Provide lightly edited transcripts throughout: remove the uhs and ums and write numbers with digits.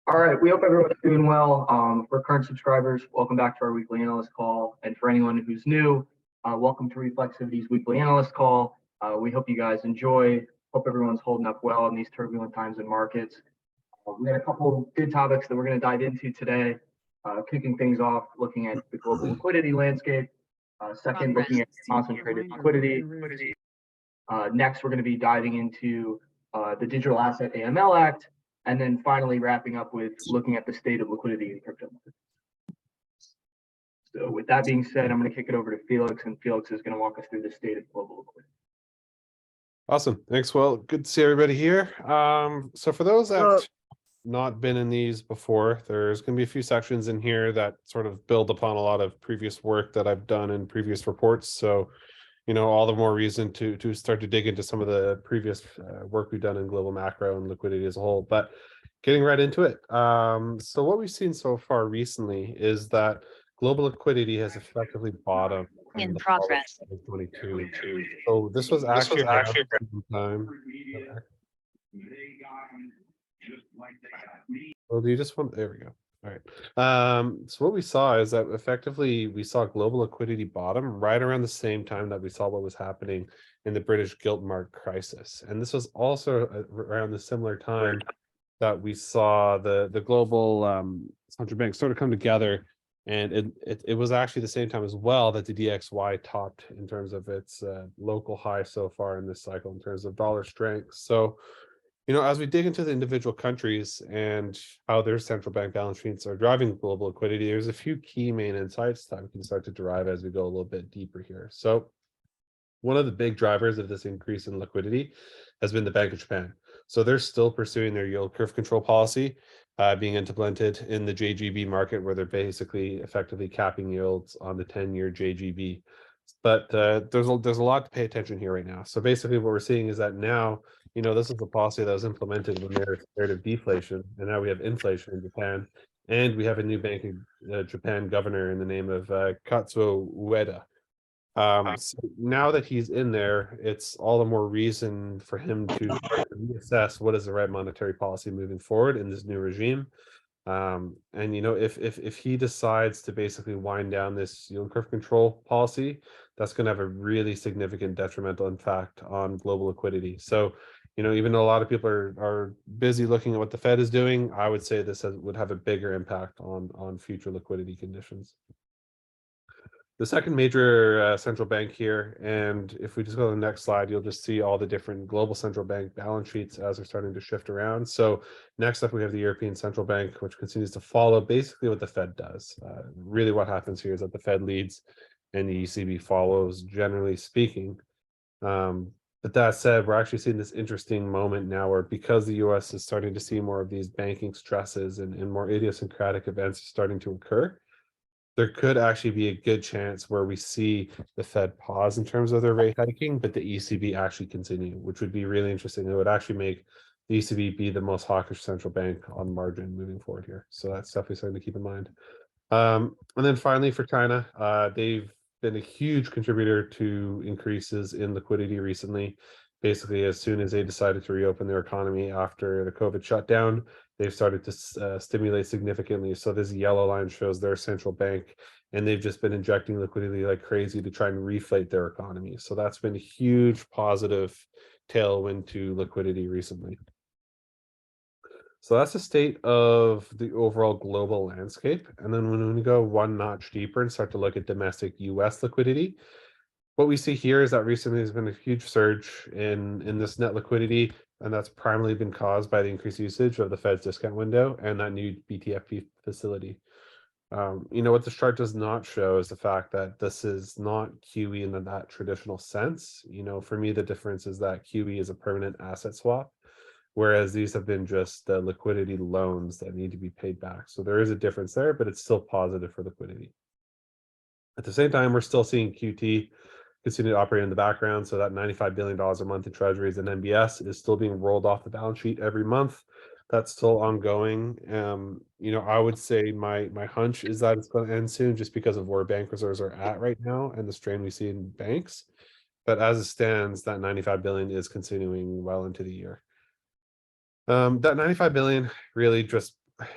All right, we hope everyone's doing well. For current subscribers, welcome back to our weekly analyst call. And for anyone who's new, welcome to Reflexivity's weekly analyst call. We hope you guys enjoy. Hope everyone's holding up well in these turbulent times in markets. We got a couple of good topics that we're going to dive into today. Kicking things off, looking at the global liquidity landscape. Second, looking at concentrated liquidity. Next, we're going to be diving into the Digital Asset AML Act. And then finally wrapping up with looking at the state of liquidity in crypto markets. So with that being said, I'm going to kick it over to Felix, and Felix is going to walk us through the state of global liquidity. Awesome. Thanks. Well, good to see everybody here. So for those that have not been in these before, there's going to be a few sections in here that sort of build upon a lot of previous work that I've done in previous reports. So, all the more reason to start to dig into some of the previous work we've done in global macro and liquidity as a whole. But getting right into it. So what we've seen so far recently is that global liquidity has effectively bottomed in progress. 2022. So this was actually around time. Well, do you just want? There we go. All right. So what we saw is that effectively we saw global liquidity bottom right around the same time that we saw what was happening in the British gilt market crisis, and this was also around the similar time that we saw the global central banks sort of come together, and it was actually the same time as well that the DXY topped in terms of its local high so far in this cycle in terms of dollar strength. So, as we dig into the individual countries and how their central bank balance sheets are driving global liquidity, there's a few key main insights that we can start to derive as we go a little bit deeper here. So one of the big drivers of this increase in liquidity has been the Bank of Japan. So they're still pursuing their yield curve control policy, being implemented in the JGB market, where they're basically effectively capping yields on the 10-year JGB. But there's a lot to pay attention here right now. So basically what we're seeing is that now, this is a policy that was implemented when there was a period of deflation, and now we have inflation in Japan, and we have a new Bank of Japan governor in the name of Kazuo Ueda. So now that he's in there, it's all the more reason for him to reassess what is the right monetary policy moving forward in this new regime. And if he decides to basically wind down this yield curve control policy, that's going to have a really significant detrimental impact on global liquidity. So, even though a lot of people are busy looking at what the Fed is doing, I would say this would have a bigger impact on future liquidity conditions. The second major central bank here, and if we just go to the next slide, you'll just see all the different global central bank balance sheets as they're starting to shift around. So next up, we have the European Central Bank, which continues to follow basically what the Fed does. Really what happens here is that the Fed leads and the ECB follows, generally speaking. But that said, we're actually seeing this interesting moment now where, because the US is starting to see more of these banking stresses and more idiosyncratic events starting to occur, there could actually be a good chance where we see the Fed pause in terms of their rate hiking, but the ECB actually continue, which would be really interesting. It would actually make the ECB be the most hawkish central bank on margin moving forward here. So that's definitely something to keep in mind. And then finally for China, they've been a huge contributor to increases in liquidity recently. Basically, as soon as they decided to reopen their economy after the COVID shutdown, they've started to stimulate significantly. So this yellow line shows their central bank, and they've just been injecting liquidity like crazy to try and reflate their economy. So that's been a huge positive tailwind to liquidity recently. So that's the state of the overall global landscape. And then when we go one notch deeper and start to look at domestic US liquidity, what we see here is that recently there's been a huge surge in this net liquidity, and that's primarily been caused by the increased usage of the Fed's discount window and that new BTFP facility. What this chart does not show is the fact that this is not QE in that traditional sense. For me, the difference is that QE is a permanent asset swap, whereas these have been just the liquidity loans that need to be paid back. So there is a difference there, but it's still positive for liquidity. At the same time, we're still seeing QT continue to operate in the background. So that $95 billion a month in treasuries and MBS is still being rolled off the balance sheet every month. That's still ongoing. I would say my hunch is that it's going to end soon, just because of where bank reserves are at right now and the strain we see in banks. But as it stands, that 95 billion is continuing well into the year. That 95 billion really just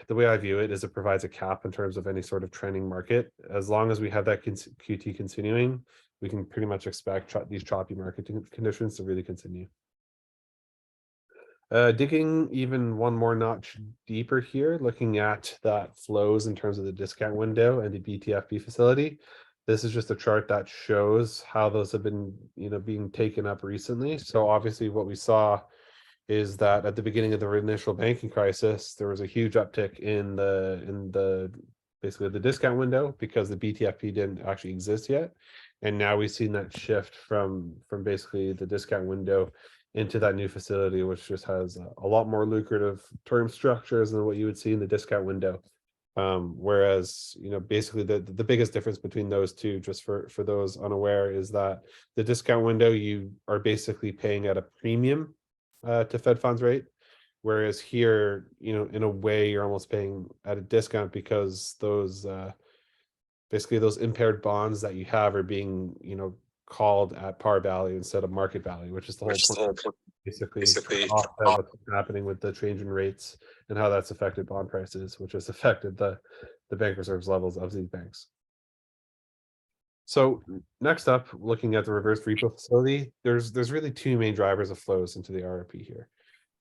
the way I view it is it provides a cap in terms of any sort of trending market. As long as we have that QT continuing, we can pretty much expect these choppy market conditions to really continue. Digging even one more notch deeper here, looking at that flows in terms of the discount window and the BTFP facility. This is just a chart that shows how those have been, being taken up recently. So obviously what we saw is that at the beginning of the initial banking crisis, there was a huge uptick in the basically the discount window because the BTFP didn't actually exist yet. And now we've seen that shift from basically the discount window into that new facility, which just has a lot more lucrative term structures than what you would see in the discount window. Whereas, basically the biggest difference between those two, just for those unaware, is that the discount window, you are basically paying at a premium to Fed funds rate. Whereas here, in a way, you're almost paying at a discount because those basically those impaired bonds that you have are being, called at par value instead of market value, which is the whole point. Basically, to offset what's happening with the change in rates and how that's affected bond prices, which has affected the bank reserves levels of these banks. So next up, looking at the reverse repo facility, there's really two main drivers of flows into the RRP here.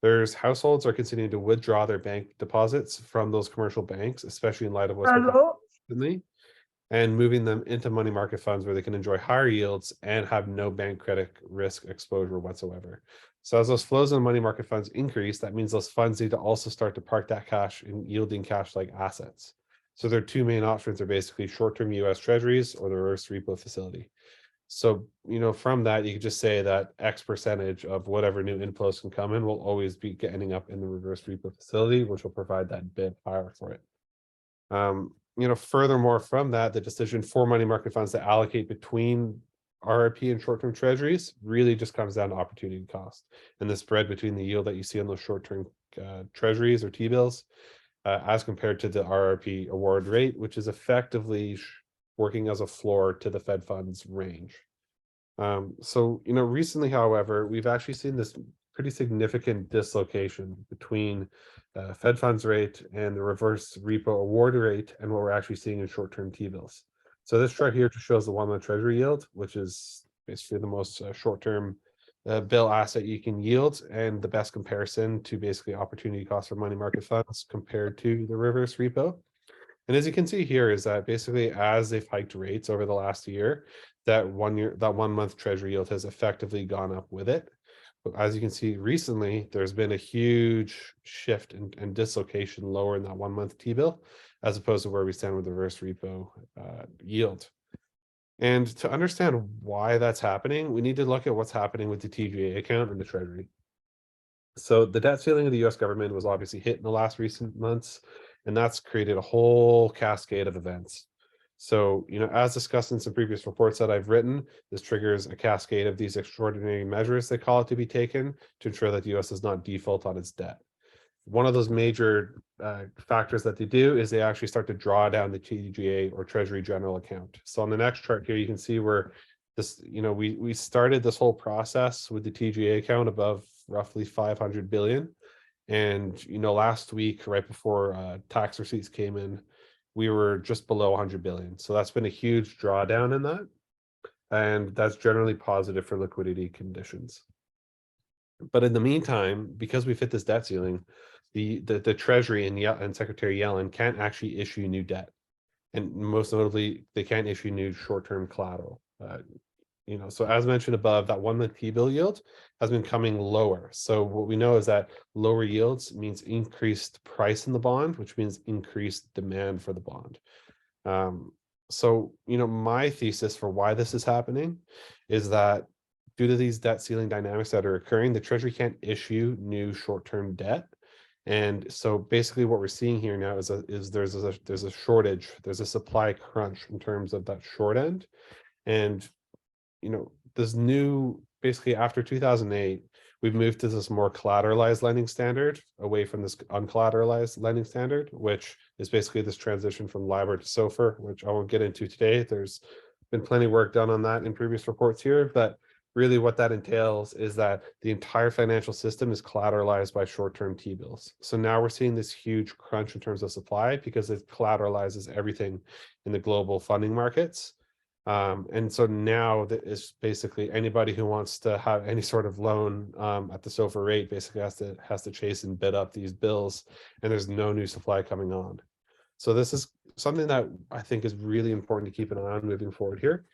There's households are continuing to withdraw their bank deposits from those commercial banks, especially in light of what's been happening recently, and moving them into money market funds where they can enjoy higher yields and have no bank credit risk exposure whatsoever. So as those flows in money market funds increase, that means those funds need to also start to park that cash in yielding cash like assets. So their two main options are basically short-term US treasuries or the reverse repo facility. So, from that, you could just say that X percentage of whatever new inflows can come in will always be ending up in the reverse repo facility, which will provide that bid higher for it. Furthermore from that, the decision for money market funds to allocate between RRP and short-term treasuries really just comes down to opportunity cost and the spread between the yield that you see on those short-term treasuries or T-bills as compared to the RRP award rate, which is effectively working as a floor to the Fed funds range. So, recently, however, we've actually seen this pretty significant dislocation between Fed funds rate and the reverse repo award rate and what we're actually seeing in short-term T-bills. So this chart here just shows the 1-month treasury yield, which is basically the most short-term bill asset you can yield and the best comparison to basically opportunity cost for money market funds compared to the reverse repo. And as you can see here is that basically as they've hiked rates over the last year, that 1-month treasury yield has effectively gone up with it. But as you can see recently, there's been a huge shift and dislocation lower in that 1-month T-bill, as opposed to where we stand with the reverse repo yield. And to understand why that's happening, we need to look at what's happening with the TGA account and the treasury. So the debt ceiling of the US government was obviously hit in the last recent months, and that's created a whole cascade of events. So, as discussed in some previous reports that I've written, this triggers a cascade of these extraordinary measures they call it to be taken to ensure that the US does not default on its debt. One of those major factors that they do is they actually start to draw down the TGA or Treasury General account. So on the next chart here, you can see where this, we started this whole process with the TGA account above roughly 500 billion. And, last week, right before tax receipts came in, we were just below 100 billion. So that's been a huge drawdown in that. And that's generally positive for liquidity conditions. But in the meantime, because we've hit this debt ceiling, the Treasury and Secretary Yellen can't actually issue new debt. And most notably, they can't issue new short-term collateral. So as mentioned above, that 1-month T-bill yield has been coming lower. So what we know is that lower yields means increased price in the bond, which means increased demand for the bond. So, my thesis for why this is happening is that due to these debt ceiling dynamics that are occurring, the Treasury can't issue new short-term debt. And so basically what we're seeing here now is there's a shortage, there's a supply crunch in terms of that short end. And this new, basically after 2008, we've moved to this more collateralized lending standard away from this uncollateralized lending standard, which is basically this transition from LIBOR to SOFR, which I won't get into today. There's been plenty of work done on that in previous reports here, but really what that entails is that the entire financial system is collateralized by short-term T-bills. So now we're seeing this huge crunch in terms of supply because it collateralizes everything in the global funding markets. And so now that is basically anybody who wants to have any sort of loan at the SOFR rate basically has to chase and bid up these bills, and there's no new supply coming on. So this is something that I think is really important to keep an eye on moving forward here.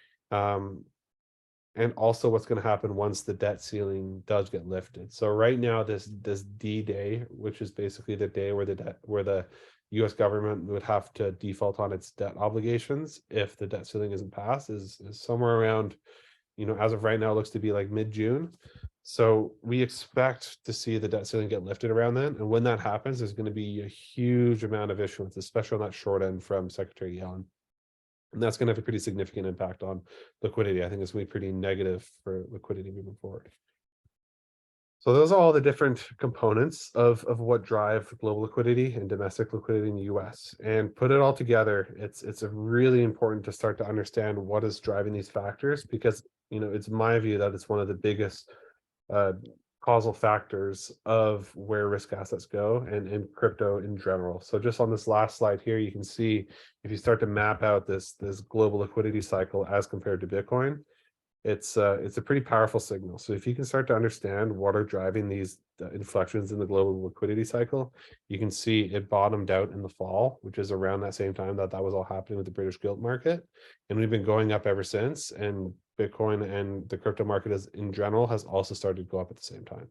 And also what's going to happen once the debt ceiling does get lifted. So right now, this D day, which is basically the day where the US government would have to default on its debt obligations if the debt ceiling isn't passed, is somewhere around, as of right now, it looks to be like mid-June. So we expect to see the debt ceiling get lifted around then. And when that happens, there's going to be a huge amount of issuance, especially on that short end from Secretary Yellen. And that's going to have a pretty significant impact on liquidity. I think it's going to be pretty negative for liquidity moving forward. So those are all the different components of what drive global liquidity and domestic liquidity in the US. And put it all together, it's a really important to start to understand what is driving these factors, because it's my view that it's one of the biggest causal factors of where risk assets go and in crypto in general. So just on this last slide here, you can see if you start to map out this global liquidity cycle as compared to Bitcoin, it's a pretty powerful signal. So if you can start to understand what are driving these inflections in the global liquidity cycle, you can see it bottomed out in the fall, which is around that same time that was all happening with the British gilt market, and we've been going up ever since. And Bitcoin and the crypto market in general has also started to go up at the same time.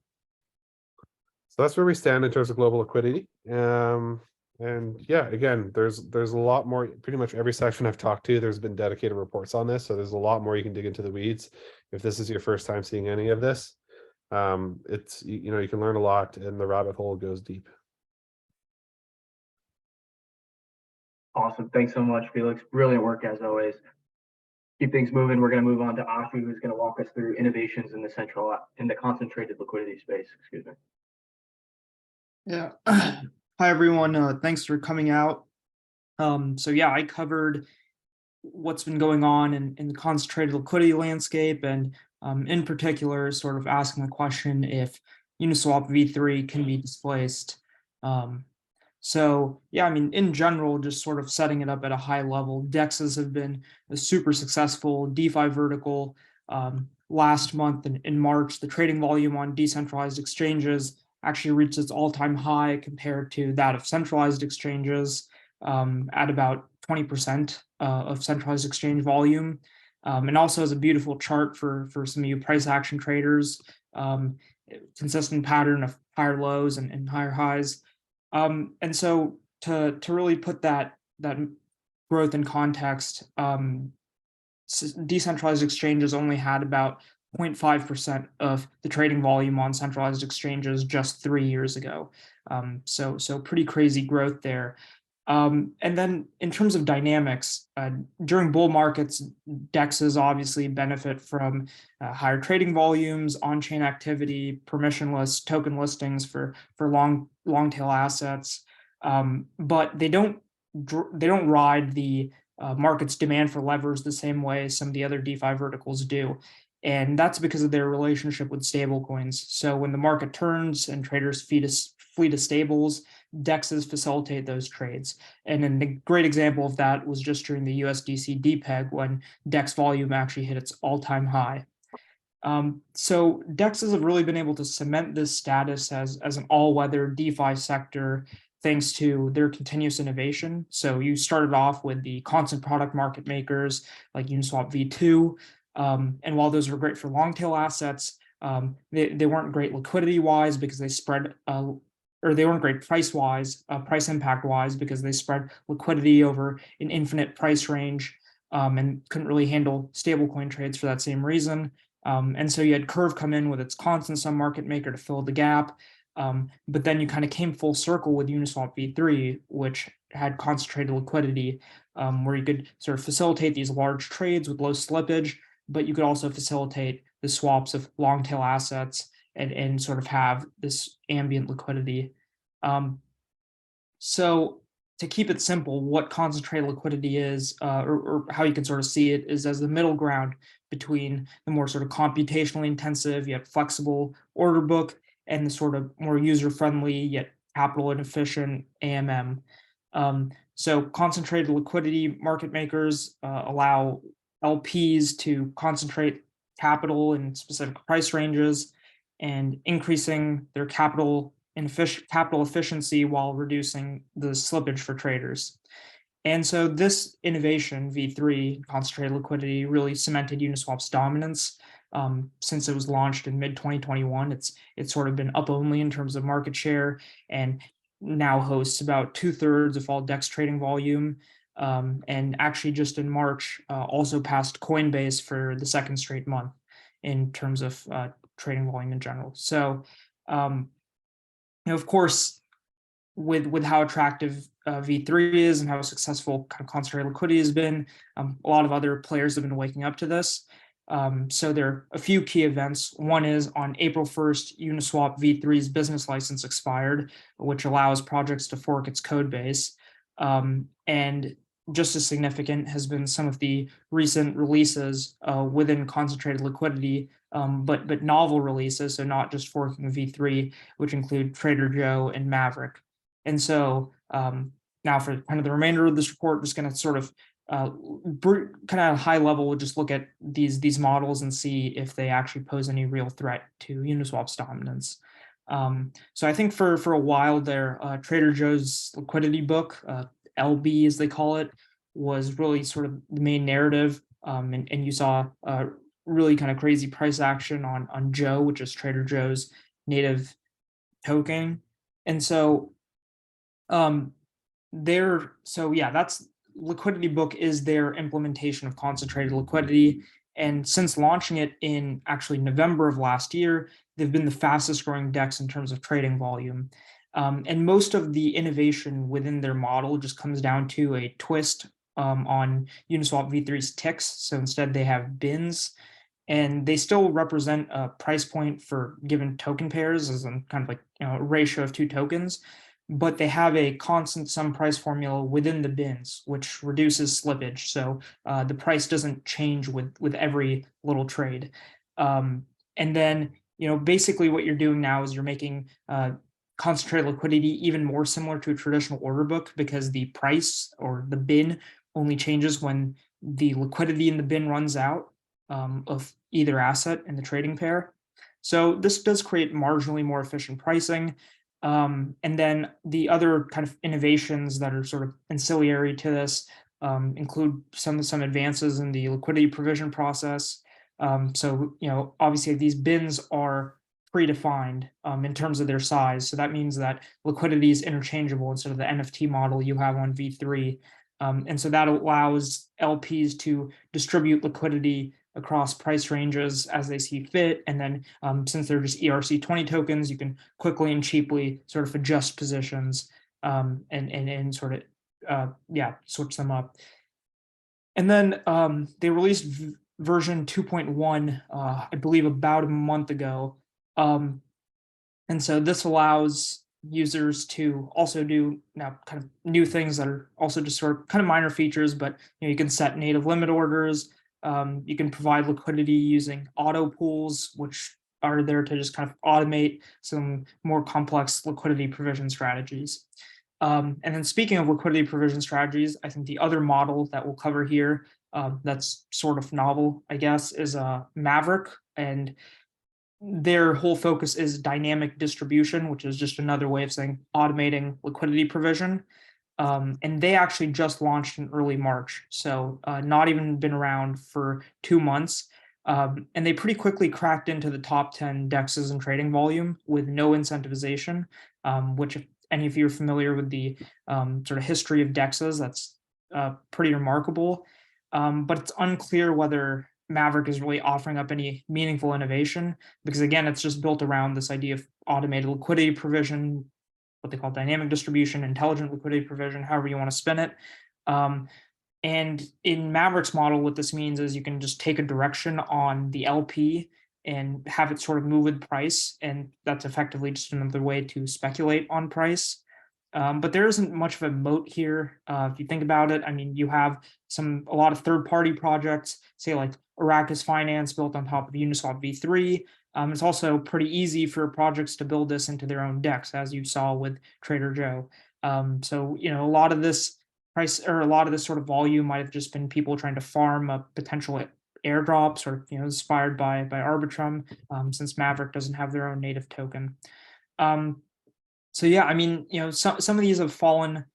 So that's where we stand in terms of global liquidity. And yeah, again, there's a lot more. Pretty much every section I've talked to, there's been dedicated reports on this. So there's a lot more you can dig into the weeds. If this is your first time seeing any of this, it's you can learn a lot, and the rabbit hole goes deep. Awesome. Thanks so much, Felix. Brilliant work as always. Keep things moving. We're going to move on to Ashu, who's going to walk us through innovations in the concentrated liquidity space. Excuse me. Yeah. Hi, everyone. Thanks for coming out. So yeah, I covered what's been going on in the concentrated liquidity landscape, and in particular, sort of asking the question if Uniswap v3 can be displaced. So yeah, I mean, in general, just sort of setting it up at a high level, DEXs have been a super successful DeFi vertical. Last month in March, the trading volume on decentralized exchanges actually reached its all-time high compared to that of centralized exchanges, at about 20% of centralized exchange volume. And also has a beautiful chart for some of you price action traders, consistent pattern of higher lows and higher highs. And so to really put that growth in context, decentralized exchanges only had about 0.5% of the trading volume on centralized exchanges just 3 years ago. So pretty crazy growth there. And then in terms of dynamics, during bull markets, DEXs obviously benefit from higher trading volumes, on-chain activity, permissionless token listings for long tail assets, but they don't ride the market's demand for levers the same way some of the other DeFi verticals do. And that's because of their relationship with stablecoins. So when the market turns and traders flee to stables, DEXs facilitate those trades. And then the great example of that was just during the USDC DPEG, when DEX volume actually hit its all-time high. So DEXs have really been able to cement this status as an all-weather DeFi sector thanks to their continuous innovation. So you started off with the constant product market makers like Uniswap v2. And while those were great for long tail assets, they weren't great liquidity wise because they spread, or they weren't great price wise, price impact wise, because they spread liquidity over an infinite price range, and couldn't really handle stablecoin trades for that same reason. And so you had Curve come in with its constant sum market maker to fill the gap. But then you kind of came full circle with Uniswap v3, which had concentrated liquidity, where you could sort of facilitate these large trades with low slippage, but you could also facilitate the swaps of long tail assets and sort of have this ambient liquidity. So to keep it simple, what concentrated liquidity is, or how you can sort of see it, is as the middle ground between the more sort of computationally intensive, yet flexible order book, and the sort of more user-friendly yet capital inefficient AMM. So concentrated liquidity market makers allow LPs to concentrate capital in specific price ranges and increasing their capital efficiency while reducing the slippage for traders. And so this innovation, V3, concentrated liquidity, really cemented Uniswap's dominance. Since it was launched in mid 2021, it's sort of been up only in terms of market share, and now hosts about 2/3 of all DEX trading volume. And actually, just in March, also passed Coinbase for the second straight month in terms of trading volume in general. So, of course, with how attractive V3 is and how successful kind of concentrated liquidity has been, a lot of other players have been waking up to this. So there are a few key events. One is on April 1st, Uniswap V3's business license expired, which allows projects to fork its code base. And just as significant has been some of the recent releases within concentrated liquidity, but novel releases, so not just forking V3, which include Trader Joe and Maverick. And so now for kind of the remainder of this report, just going to sort of kind of high level, we'll just look at these models and see if they actually pose any real threat to Uniswap's dominance. So I think for a while there, Trader Joe's liquidity book, LB as they call it, was really sort of the main narrative. And you saw really kind of crazy price action on Joe, which is Trader Joe's native token. And so that's liquidity book is their implementation of concentrated liquidity. And since launching it in actually November of last year, they've been the fastest growing DEX in terms of trading volume. And most of the innovation within their model just comes down to a twist on Uniswap V3's ticks. So instead they have bins, and they still represent a price point for given token pairs as in kind of like a ratio of two tokens, but they have a constant sum price formula within the bins, which reduces slippage. So the price doesn't change with every little trade. And then, basically what you're doing now is you're making concentrated liquidity even more similar to a traditional order book, because the price or the bin only changes when the liquidity in the bin runs out of either asset in the trading pair. So this does create marginally more efficient pricing. And then the other kind of innovations that are sort of ancillary to this include some advances in the liquidity provision process. So, obviously these bins are predefined in terms of their size. So that means that liquidity is interchangeable instead of the NFT model you have on V3. And so that allows LPs to distribute liquidity across price ranges as they see fit. And then since they're just ERC20 tokens, you can quickly and cheaply sort of adjust positions and sort of, switch them up. And then they released version 2.1, I believe about a month ago. And so this allows users to also do now kind of new things that are also just sort of kind of minor features, but you can set native limit orders. You can provide liquidity using auto pools, which are there to just kind of automate some more complex liquidity provision strategies. And then speaking of liquidity provision strategies, I think the other model that we'll cover here that's sort of novel, I guess, is Maverick. And their whole focus is dynamic distribution, which is just another way of saying automating liquidity provision. And they actually just launched in early March, so not even been around for 2 months. And they pretty quickly cracked into the top 10 DEXs in trading volume with no incentivization, which if any of you are familiar with the sort of history of DEXs, that's pretty remarkable. But it's unclear whether Maverick is really offering up any meaningful innovation, because again, it's just built around this idea of automated liquidity provision, what they call dynamic distribution, intelligent liquidity provision, however you want to spin it. And in Maverick's model, what this means is you can just take a direction on the LP and have it sort of move with price. And that's effectively just another way to speculate on price. But there isn't much of a moat here. If you think about it, I mean, you have a lot of third-party projects, say like Arrakis Finance built on top of Uniswap v3. It's also pretty easy for projects to build this into their own DEX, as you saw with Trader Joe. So, a lot of this sort of volume might have just been people trying to farm a potential airdrop, sort of, inspired by Arbitrum, since Maverick doesn't have their own native token. So yeah, I mean, some of these have fallen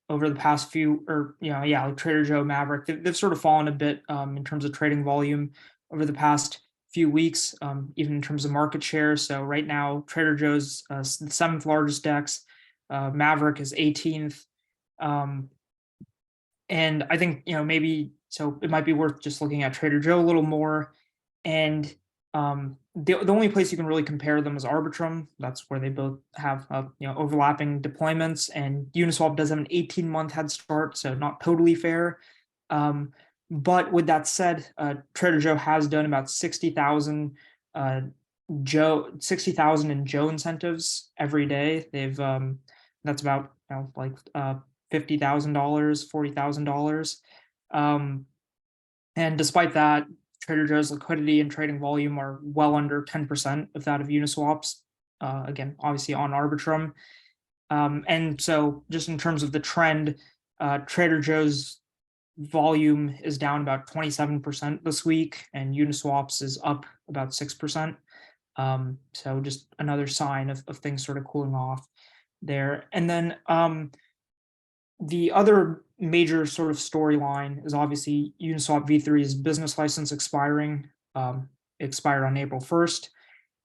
over the past few, like Trader Joe, Maverick, they've sort of fallen a bit in terms of trading volume over the past few weeks, even in terms of market share. So right now, Trader Joe's the 7th largest DEX, Maverick is 18th. And I think, maybe, so it might be worth just looking at Trader Joe a little more. And the only place you can really compare them is Arbitrum. That's where they both have overlapping deployments, and Uniswap does have an 18-month head start, so not totally fair. But with that said, Trader Joe has done about 60,000 in Joe incentives every day. They've that's about $50,000, $40,000. And despite that, Trader Joe's liquidity and trading volume are well under 10% of that of Uniswap's, again, obviously on Arbitrum. And so just in terms of the trend, Trader Joe's volume is down about 27% this week, and Uniswap's is up about 6%. So just another sign of things sort of cooling off there. And then the other major sort of storyline is obviously Uniswap v3's business license expiring. Expired on April 1st.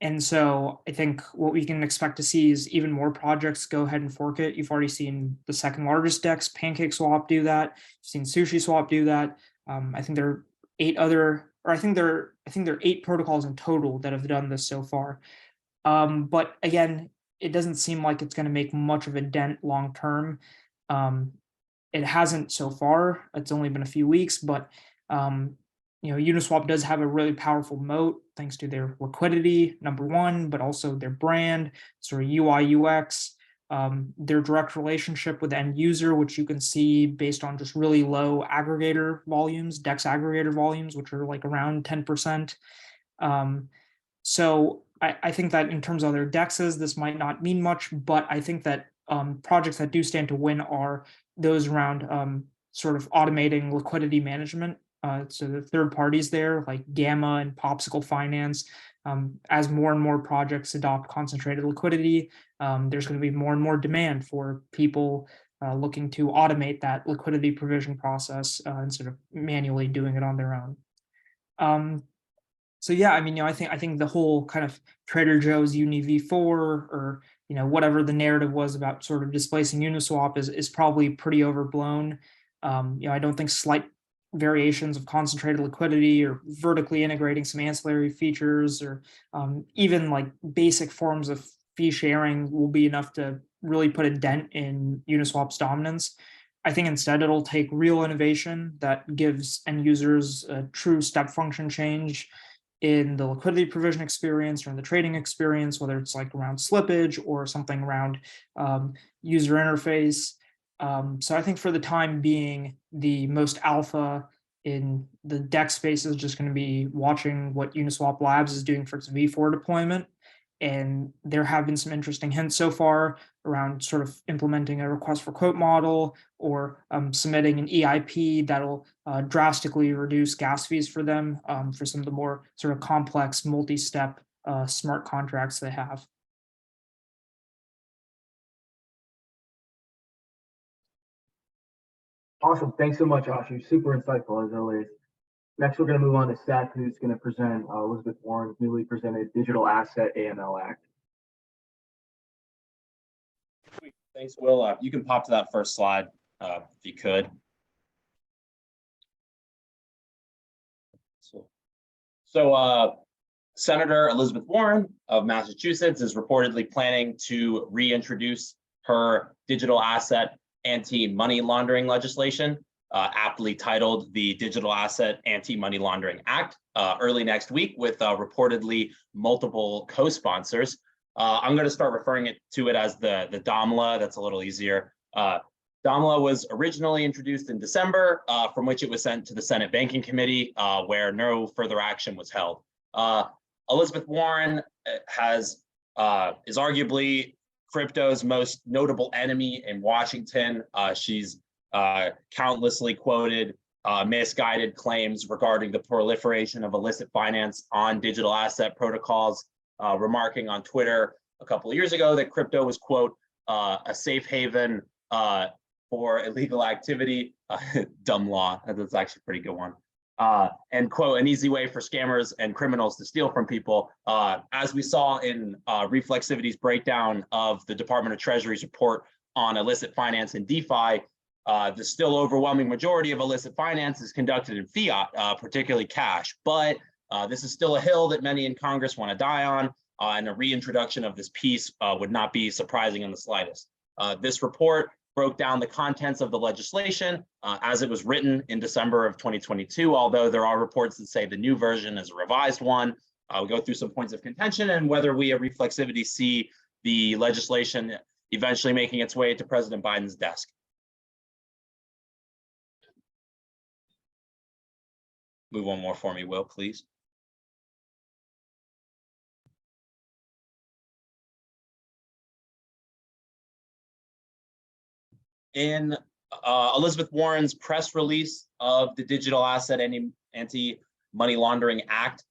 And so I think what we can expect to see is even more projects go ahead and fork it. You've already seen the 2nd largest DEX, PancakeSwap, do that. You've seen SushiSwap do that. I think there are 8 other, or I think there are 8 protocols in total that have done this so far. But again, it doesn't seem like it's going to make much of a dent long term. It hasn't so far. It's only been a few weeks, but Uniswap does have a really powerful moat thanks to their liquidity, number one, but also their brand, sort of UI UX, their direct relationship with the end user, which you can see based on just really low aggregator volumes, DEX aggregator volumes, which are like around 10%. So I think that in terms of other DEXs, this might not mean much, but I think that projects that do stand to win are those around sort of automating liquidity management. So the third parties there, like Gamma and Popsicle Finance, as more and more projects adopt concentrated liquidity, there's going to be more and more demand for people looking to automate that liquidity provision process instead of manually doing it on their own. So yeah, I mean, I think the whole kind of Trader Joe's Uni v4 or whatever the narrative was about sort of displacing Uniswap is probably pretty overblown. I don't think slight variations of concentrated liquidity or vertically integrating some ancillary features or even like basic forms of fee sharing will be enough to really put a dent in Uniswap's dominance. I think instead it'll take real innovation that gives end users a true step function change in the liquidity provision experience or in the trading experience, whether it's like around slippage or something around user interface. So I think for the time being, the most alpha in the DEX space is just going to be watching what Uniswap Labs is doing for its V4 deployment. And there have been some interesting hints so far around sort of implementing a request for quote model or submitting an EIP that'll drastically reduce gas fees for them for some of the more sort of complex multi-step smart contracts they have. Awesome. Thanks so much, Ashu. Super insightful as always. Next, we're going to move on to Seth, who's going to present Elizabeth Warren's newly presented Digital Asset AML Act. Thanks, Will. You can pop to that first slide if you could. So Senator Elizabeth Warren of Massachusetts is reportedly planning to reintroduce her digital asset anti-money laundering legislation, aptly titled the Digital Asset Anti-Money Laundering Act, early next week with reportedly multiple co-sponsors. I'm going to start referring to it as the DOMLA. That's a little easier. DAMLA was originally introduced in December, from which it was sent to the Senate Banking Committee, where no further action was held. Elizabeth Warren is arguably crypto's most notable enemy in Washington. She's countlessly quoted misguided claims regarding the proliferation of illicit finance on digital asset protocols, remarking on Twitter a couple of years ago that crypto was, quote, a safe haven for illegal activity. Dumb law. That's actually a pretty good one. And, quote, an easy way for scammers and criminals to steal from people. As we saw in Reflexivity's breakdown of the Department of Treasury's report on illicit finance and DeFi, the still overwhelming majority of illicit finance is conducted in fiat, particularly cash. But this is still a hill that many in Congress want to die on, and a reintroduction of this piece would not be surprising in the slightest. This report broke down the contents of the legislation as it was written in December of 2022, although there are reports that say the new version is a revised one. We'll go through some points of contention and whether we at Reflexivity see the legislation eventually making its way to President Biden's desk. Move one more for me, Will, please. In Elizabeth Warren's press release of the Digital Asset Anti-Money Laundering Act,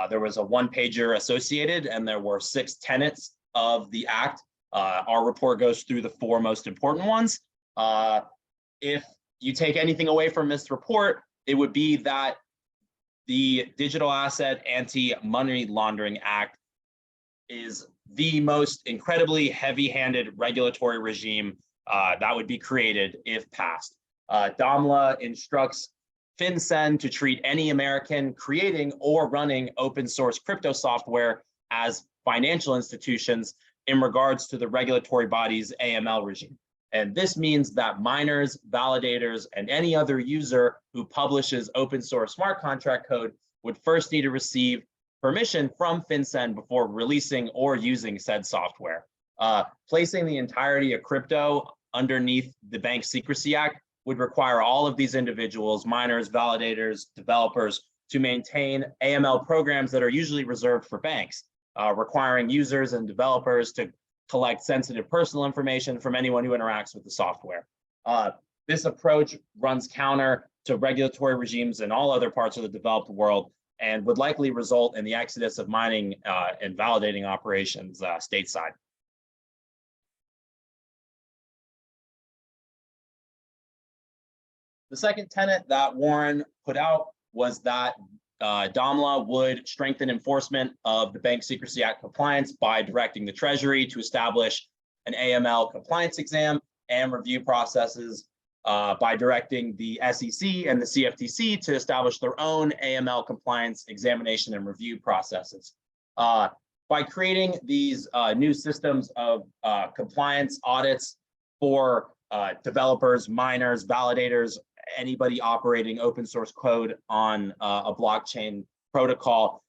there was a one-pager associated, and there were 6 tenets of the act. Our report goes through the 4 most important ones. If you take anything away from this report, it would be that the Digital Asset Anti-Money Laundering Act is the most incredibly heavy-handed regulatory regime that would be created if passed. DAMLA instructs FinCEN to treat any American creating or running open source crypto software as financial institutions in regards to the regulatory body's AML regime. And this means that miners, validators, and any other user who publishes open source smart contract code would first need to receive permission from FinCEN before releasing or using said software. Placing the entirety of crypto underneath the Bank Secrecy Act would require all of these individuals, miners, validators, developers, to maintain AML programs that are usually reserved for banks, requiring users and developers to collect sensitive personal information from anyone who interacts with the software. This approach runs counter to regulatory regimes in all other parts of the developed world and would likely result in the exodus of mining and validating operations stateside. The second tenet that Warren put out was that DAMLA would strengthen enforcement of the Bank Secrecy Act compliance by directing the Treasury to establish an AML compliance exam and review processes, by directing the SEC and the CFTC to establish their own AML compliance examination and review processes. By creating these new systems of compliance audits for developers, miners, validators, anybody operating open source code on a blockchain protocol,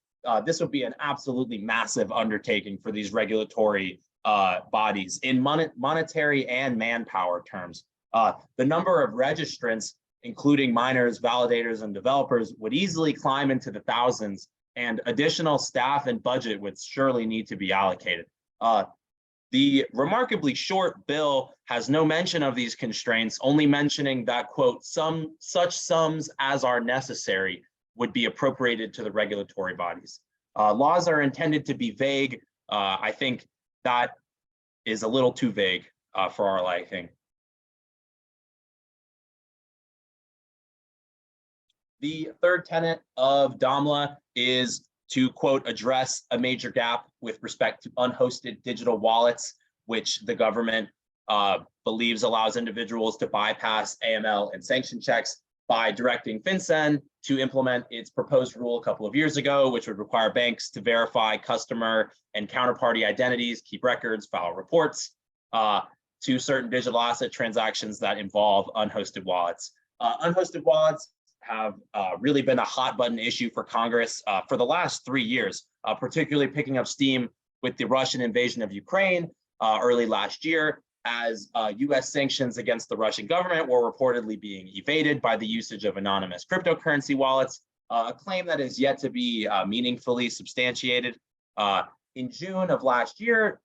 this would be an absolutely massive undertaking for these regulatory bodies in monetary and manpower terms. The number of registrants, including miners, validators, and developers, would easily climb into the thousands, and additional staff and budget would surely need to be allocated. The remarkably short bill has no mention of these constraints, only mentioning that, quote, such sums as are necessary would be appropriated to the regulatory bodies. Laws are intended to be vague. I think that is a little too vague for our liking. The third tenet of DAMLA is to, quote, address a major gap with respect to unhosted digital wallets, which the government believes allows individuals to bypass AML and sanction checks by directing FinCEN to implement its proposed rule a couple of years ago, which would require banks to verify customer and counterparty identities, keep records, file reports to certain digital asset transactions that involve unhosted wallets. Unhosted wallets have really been a hot button issue for Congress for the last 3 years, particularly picking up steam with the Russian invasion of Ukraine early last year. as US sanctions against the Russian government were reportedly being evaded by the usage of anonymous cryptocurrency wallets, a claim that is yet to be meaningfully substantiated. In June of last year,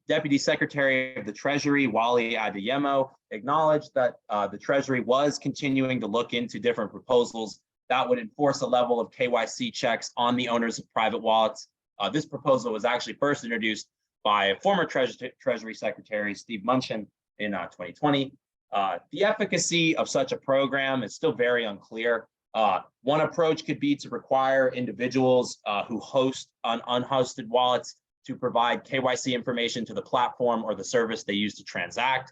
Deputy Secretary of the Treasury, Wally Adeyemo, acknowledged that the Treasury was continuing to look into different proposals that would enforce a level of KYC checks on the owners of private wallets. This proposal was actually first introduced by former Treasury Secretary Steve Mnuchin in 2020. The efficacy of such a program is still very unclear. One approach could be to require individuals who host unhosted wallets to provide KYC information to the platform or the service they use to transact.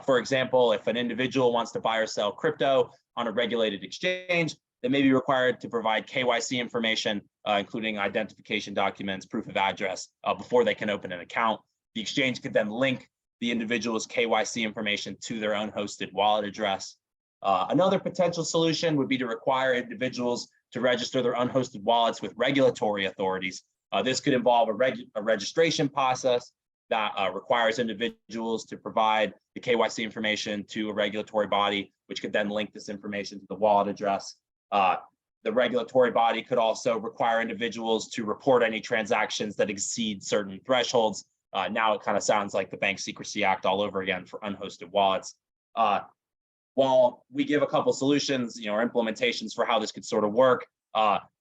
For example, if an individual wants to buy or sell crypto on a regulated exchange, they may be required to provide KYC information, including identification documents, proof of address, before they can open an account. The exchange could then link the individual's KYC information to their unhosted wallet address. Another potential solution would be to require individuals to register their unhosted wallets with regulatory authorities. This could involve a registration process that requires individuals to provide the KYC information to a regulatory body, which could then link this information to the wallet address. The regulatory body could also require individuals to report any transactions that exceed certain thresholds. Now it kind of sounds like the Bank Secrecy Act all over again for unhosted wallets. While we give a couple solutions, or implementations for how this could sort of work,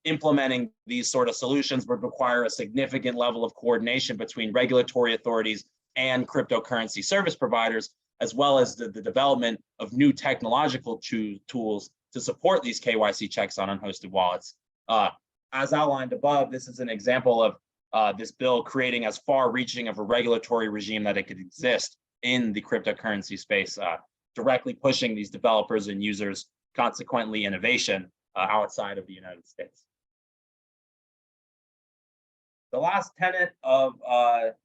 implementing these sort of solutions would require a significant level of coordination between regulatory authorities and cryptocurrency service providers, as well as the development of new technological tools to support these KYC checks on unhosted wallets. As outlined above, this is an example of this bill creating as far-reaching of a regulatory regime that it could exist in the cryptocurrency space, directly pushing these developers and users, consequently innovation, outside of the United States. The last tenet of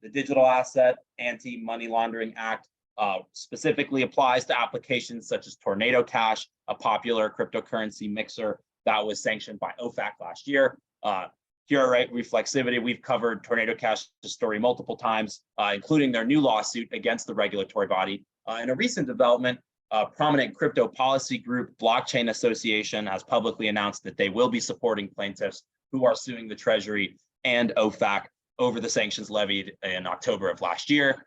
the Digital Asset Anti-Money Laundering Act specifically applies to applications such as Tornado Cash, a popular cryptocurrency mixer that was sanctioned by OFAC last year. Here at Reflexivity, we've covered Tornado Cash's story multiple times, including their new lawsuit against the regulatory body. In a recent development, prominent crypto policy group Blockchain Association has publicly announced that they will be supporting plaintiffs who are suing the Treasury and OFAC over the sanctions levied in October of last year.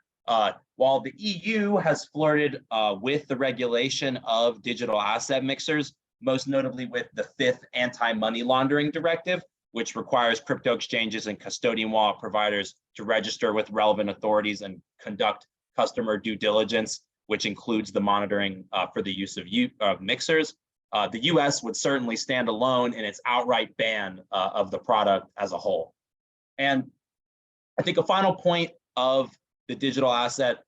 While the EU has flirted with the regulation of digital asset mixers, most notably with the 5th Anti-Money Laundering Directive, which requires crypto exchanges and custodian wallet providers to register with relevant authorities and conduct customer due diligence, which includes the monitoring for the use of mixers. The US would certainly stand alone in its outright ban of the product as a whole. And I think a final point of the Digital Asset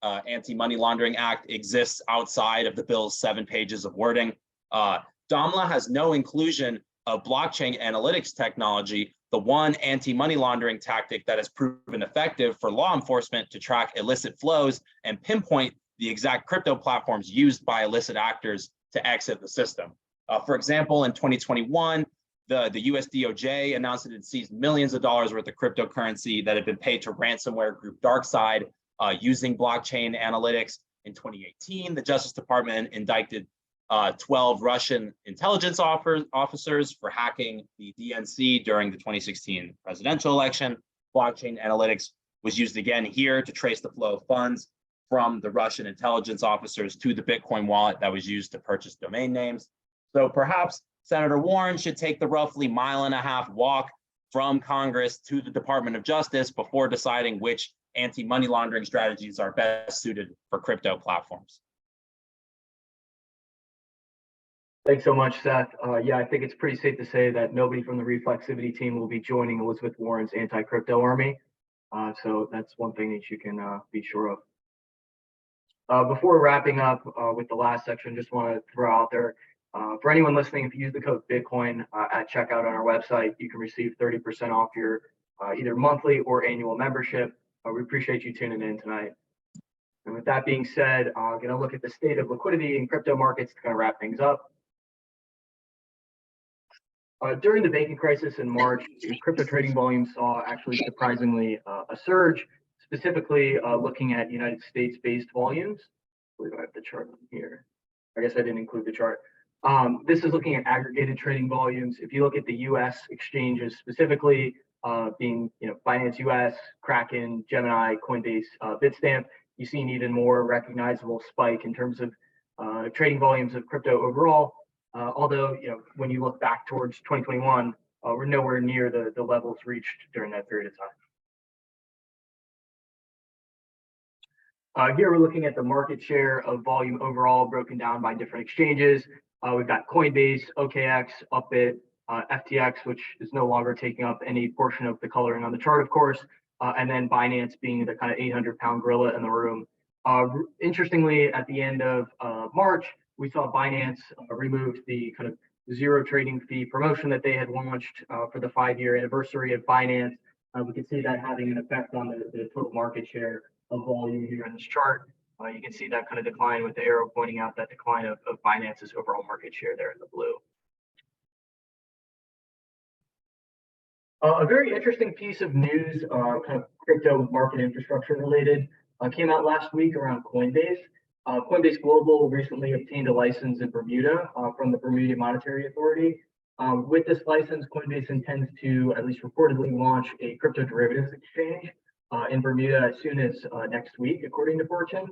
Anti-Money Laundering Act exists outside of the bill's 7 pages of wording. DAMLA has no inclusion of blockchain analytics technology, the one anti-money laundering tactic that has proven effective for law enforcement to track illicit flows and pinpoint the exact crypto platforms used by illicit actors to exit the system. For example, in 2021, the US DOJ announced that it seized millions of dollars worth of cryptocurrency that had been paid to ransomware group DarkSide using blockchain analytics. In 2018, the Justice Department indicted 12 Russian intelligence officers for hacking the DNC during the 2016 presidential election. Blockchain analytics was used again here to trace the flow of funds from the Russian intelligence officers to the Bitcoin wallet that was used to purchase domain names. So perhaps Senator Warren should take the roughly 1.5-mile walk from Congress to the Department of Justice before deciding which anti-money laundering strategies are best suited for crypto platforms. Thanks so much, Seth. Yeah, I think it's pretty safe to say that nobody from the Reflexivity team will be joining Elizabeth Warren's anti-crypto army. So that's one thing that you can be sure of. Before wrapping up with the last section, just want to throw out there, for anyone listening, if you use the code Bitcoin at checkout on our website, you can receive 30% off your either monthly or annual membership. We appreciate you tuning in tonight. And with that being said, I'm going to look at the state of liquidity in crypto markets to kind of wrap things up. During the banking crisis in March, crypto trading volume saw actually surprisingly a surge, specifically looking at United States-based volumes. I believe I have the chart on here. I guess I didn't include the chart. This is looking at aggregated trading volumes. If you look at the U.S. exchanges specifically, being Binance US, Kraken, Gemini, Coinbase, Bitstamp, you see an even more recognizable spike in terms of trading volumes of crypto overall. Although when you look back towards 2021, we're nowhere near the levels reached during that period of time. Here we're looking at the market share of volume overall broken down by different exchanges. We've got Coinbase, OKX, Upbit, FTX, which is no longer taking up any portion of the coloring on the chart, of course, and then Binance being the kind of 800-pound gorilla in the room. Interestingly, at the end of March, we saw Binance remove the kind of zero trading fee promotion that they had launched for the 5-year anniversary of Binance. We can see that having an effect on the total market share of volume here in this chart. You can see that kind of decline with the arrow pointing out that decline of Binance's overall market share there in the blue. A very interesting piece of news, kind of crypto market infrastructure related, came out last week around Coinbase. Coinbase Global recently obtained a license in Bermuda from the Bermuda Monetary Authority. With this license, Coinbase intends to at least reportedly launch a crypto derivatives exchange in Bermuda as soon as next week, according to Fortune.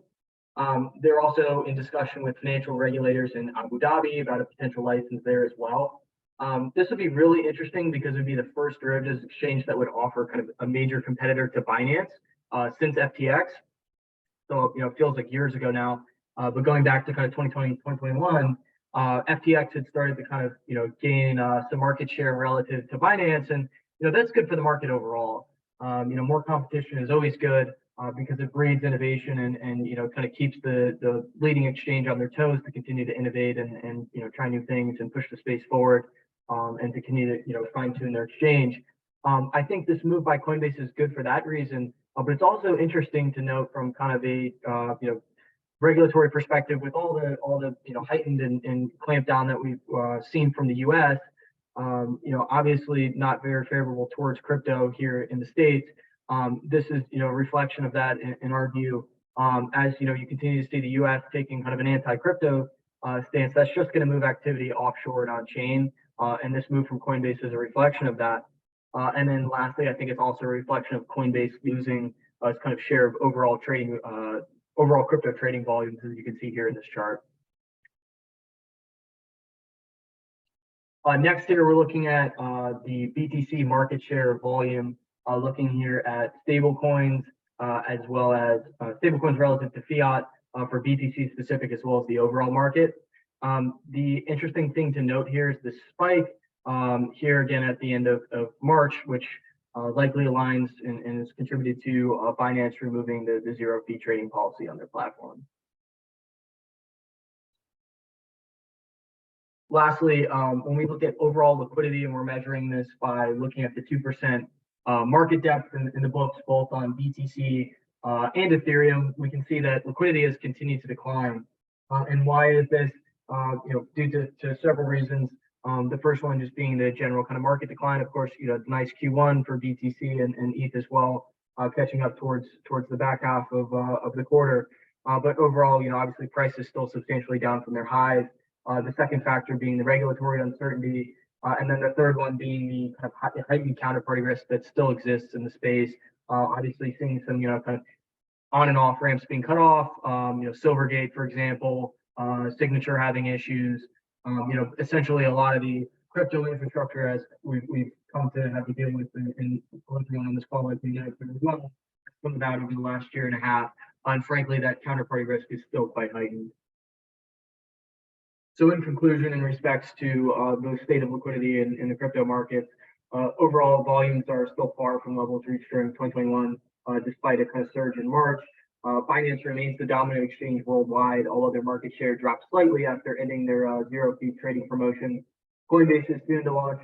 They're also in discussion with financial regulators in Abu Dhabi about a potential license there as well. This would be really interesting because it would be the first derivatives exchange that would offer kind of a major competitor to Binance since FTX. So, it feels like years ago now, but going back to kind of 2020, 2021, FTX had started to kind of, gain some market share relative to Binance. And, that's good for the market overall. More competition is always good because it breeds innovation and kind of keeps the leading exchange on their toes to continue to innovate and try new things and push the space forward and to continue to, fine tune their exchange. I think this move by Coinbase is good for that reason. But it's also interesting to note from kind of a regulatory perspective with all the heightened and clamp down that we've seen from the U.S. Obviously not very favorable towards crypto here in the States. This is a reflection of that in our view. As you continue to see the U.S. taking kind of an anti-crypto stance, that's just going to move activity offshore and on chain. And this move from Coinbase is a reflection of that. And then lastly, I think it's also a reflection of Coinbase losing its kind of share of overall trading, overall crypto trading volumes, as you can see here in this chart. Next here, we're looking at the BTC market share volume, looking here at stable coins as well as stable coins relative to fiat for BTC specific, as well as the overall market. The interesting thing to note here is the spike here again at the end of March, which likely aligns and is contributed to Binance removing the zero fee trading policy on their platform. Lastly, when we look at overall liquidity, and we're measuring this by looking at the 2% market depth in the books, both on BTC and Ethereum, we can see that liquidity has continued to decline. And why is this? Due to several reasons. The first one just being the general kind of market decline. Of course, nice Q1 for BTC and ETH as well, catching up towards the back half of the quarter. But overall, obviously price is still substantially down from their highs. The second factor being the regulatory uncertainty, and then the third one being the kind of heightened counterparty risk that still exists in the space. Obviously, seeing some kind of on and off ramps being cut off. Silvergate, for example, Signature having issues. Essentially a lot of the crypto infrastructure, as we've come to have to deal with in everyone on this call, like we know as well, come about over the last year and a half. And frankly, that counterparty risk is still quite heightened. So in conclusion, in respects to the state of liquidity in the crypto markets, overall volumes are still far from levels reached during 2021, despite a kind of surge in March. Binance remains the dominant exchange worldwide, although their market share dropped slightly after ending their zero fee trading promotion. Coinbase is soon to launch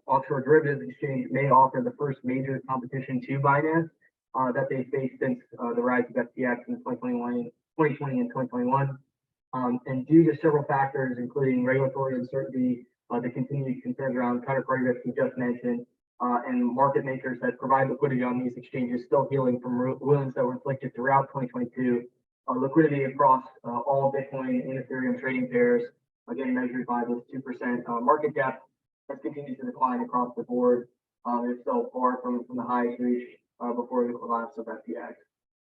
offshore derivatives exchange, may offer the first major competition to Binance that they faced since the rise of FTX in 2020 and 2021. And due to several factors, including regulatory uncertainty, the continued concerns around counterparty risk we just mentioned, and market makers that provide liquidity on these exchanges still healing from wounds that were inflicted throughout 2022. Liquidity across all Bitcoin and Ethereum trading pairs, again measured by this 2% market depth, has continued to decline across the board. It's still far from the highs reached before the collapse of FTX.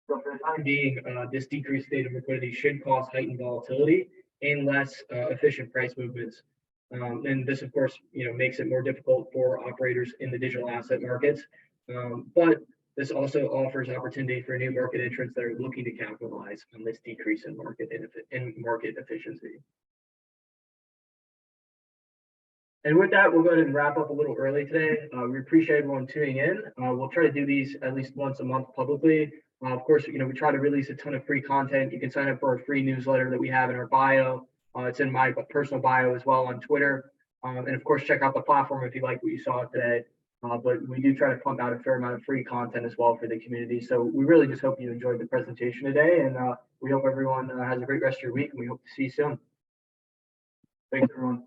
So for the time being, this decreased state of liquidity should cause heightened volatility and less efficient price movements. And this, of course, makes it more difficult for operators in the digital asset markets. But this also offers opportunity for new market entrants that are looking to capitalize on this decrease in market efficiency. And with that, we'll go ahead and wrap up a little early today. We appreciate everyone tuning in. We'll try to do these at least once a month publicly. Of course, we try to release a ton of free content. You can sign up for our free newsletter that we have in our bio. It's in my personal bio as well on Twitter. And of course, check out the platform if you like what you saw today. But we do try to pump out a fair amount of free content as well for the community. So we really just hope you enjoyed the presentation today. And we hope everyone has a great rest of your week. And we hope to see you soon. Thanks, everyone.